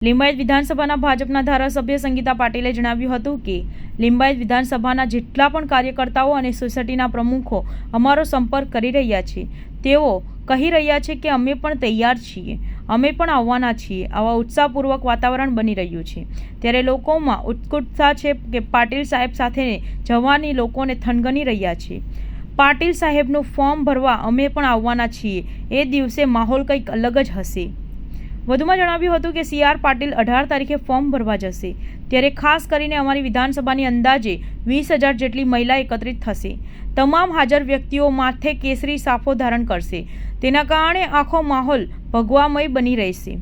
લિંબાયત વિધાનસભાના ભાજપના ધારાસભ્ય સંગીતા પાટીલે જણાવ્યું હતું કે લિંબાયત વિધાનસભાના જેટલા પણ કાર્યકર્તાઓ અને સોસાયટીના પ્રમુખો અમારો સંપર્ક કરી રહ્યા છે તેઓ કહી રહ્યા છે કે અમે પણ તૈયાર છીએ, અમે પણ આવવાના છીએ. આવા ઉત્સાહપૂર્વક વાતાવરણ બની રહ્યું છે ત્યારે લોકોમાં ઉત્કુટતા છે કે પાટીલ સાહેબ સાથે જવાની લોકોને થનગની રહ્યા છે. પાટીલ સાહેબનું ફોર્મ ભરવા અમે પણ આવવાના છીએ. એ દિવસે માહોલ કંઈક અલગ જ હશે. વધુમાં જણાવ્યું હતું કે સી.આર. પાટીલ 18 તારીખે ફોર્મ ભરવા જશે ત્યારે ખાસ કરીને અમારી વિધાનસભાની અંદાજે 20,000 જેટલી મહિલા એકત્રિત થશે. તમામ હાજર વ્યક્તિઓ માથે કેસરી સાફો ધારણ કરશે. તેના કારણે આખો માહોલ ભગવામય બની રહેશે.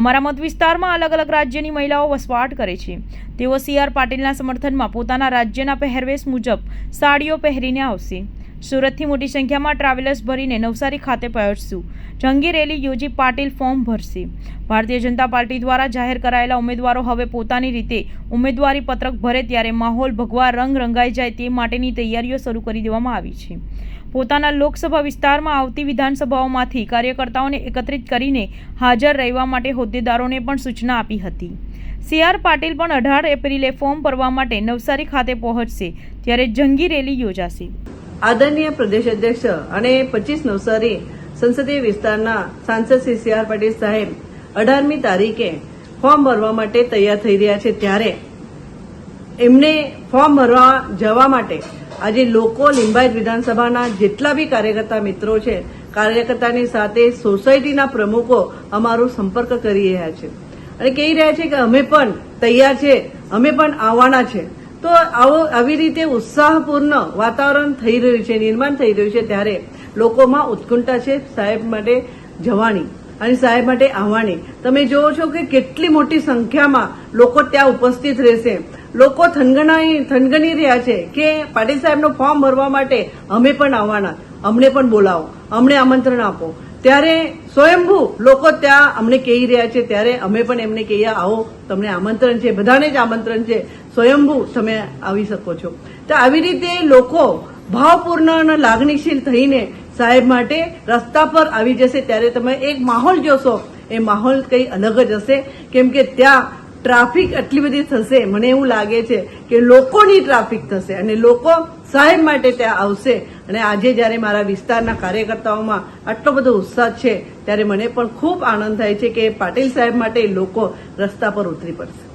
અમારા મત વિસ્તારમાં અલગ અલગ રાજ્યની મહિલાઓ વસવાટ કરે છે. તેઓ સી.આર. પાટીલના સમર્થનમાં પોતાના રાજ્યના પહેરવેશ મુજબ સાડીઓ પહેરીને આવશે. સુરતથી મોટી સંખ્યામાં ટ્રાવેલર્સ ભરીને નવસારી ખાતે પહોંચશું. જંગી રેલી યોજી પાટીલ ફોર્મ ભરશે. ભારતીય જનતા પાર્ટી દ્વારા જાહેર કરાયેલા ઉમેદવારો હવે પોતાની રીતે ઉમેદવારી પત્રક ભરે ત્યારે માહોલ ભગવા રંગ રંગાઈ જાય તે માટેની તૈયારીઓ શરૂ કરી દેવામાં આવી છે. પોતાના લોકસભા વિસ્તારમાં આવતી વિધાનસભાઓમાંથી કાર્યકર્તાઓને એકત્રિત કરીને હાજર રહેવા માટે હોદ્દેદારોને પણ સૂચના આપી હતી. સી.આર. પાટીલ પણ 18 એપ્રિલે ફોર્મ ભરવા માટે નવસારી ખાતે પહોંચશે ત્યારે જંગી રેલી યોજાશે. આદરણીય પ્રદેશ અધ્યક્ષ અને 25 નવસારી સંસદીય વિસ્તારના સાંસદ શ્રી સી.આર. પાટીલ સાહેબ 18મી તારીખે ફોર્મ ભરવા માટે તૈયાર થઈ રહ્યા છે ત્યારે એમને ફોર્મ ભરવા જવા માટે આજે લોકો લિંબાયત વિધાનસભાના જેટલા બી કાર્યકર્તા મિત્રો છે, કાર્યકર્તાની સાથે સોસાયટીના પ્રમુખો અમારો સંપર્ક કરી રહ્યા છે અને કહી રહ્યા છે કે અમે પણ તૈયાર છે, અમે પણ આવવાના છે. તો આવી રીતે ઉત્સાહપૂર્ણ વાતાવરણ થઈ રહ્યું છે, નિર્માણ થઈ રહ્યું છે ત્યારે લોકોમાં ઉત્કંઠા છે સાહેબ માટે જવાની અને સાહેબ માટે આવવાની. તમે જોવો છો કે કેટલી મોટી સંખ્યામાં લોકો ત્યાં ઉપસ્થિત રહેશે. લોકો થનગની રહ્યા છે કે પાટીલ સાહેબનું ફોર્મ ભરવા માટે અમે પણ આવવાના, અમને પણ બોલાવો, અમને આમંત્રણ આપો. ત્યારે સ્વયંભૂ લોકો ત્યાં અમને કહી રહ્યા છે ત્યારે અમે પણ એમને કહીએ આવો, તમને આમંત્રણ છે, બધાને જ આમંત્રણ છે, સ્વયંભૂ તમે આવી શકો છો. તો આવી રીતે લોકો ભાવપૂર્ણ અને લાગણીશીલ થઈને સાહેબ માટે રસ્તા પર આવી જશે ત્યારે તમે એક માહોલ જોશો. એ માહોલ કંઈ અલગ જ હશે કેમ કે ત્યાં ટ્રાફિક આટલી બધી થશે. મને એવું લાગે છે કે લોકોની ટ્રાફિક થશે અને લોકો સાહેબ માટે ત્યાં આવશે. અને આજે જ્યારે મારા વિસ્તારના કાર્યકર્તાઓમાં આટલો બધો ઉત્સાહ છે ત્યારે મને પણ ખૂબ આનંદ થાય છે કે પાટીલ સાહેબ માટે લોકો રસ્તા પર ઉતરી પડશે.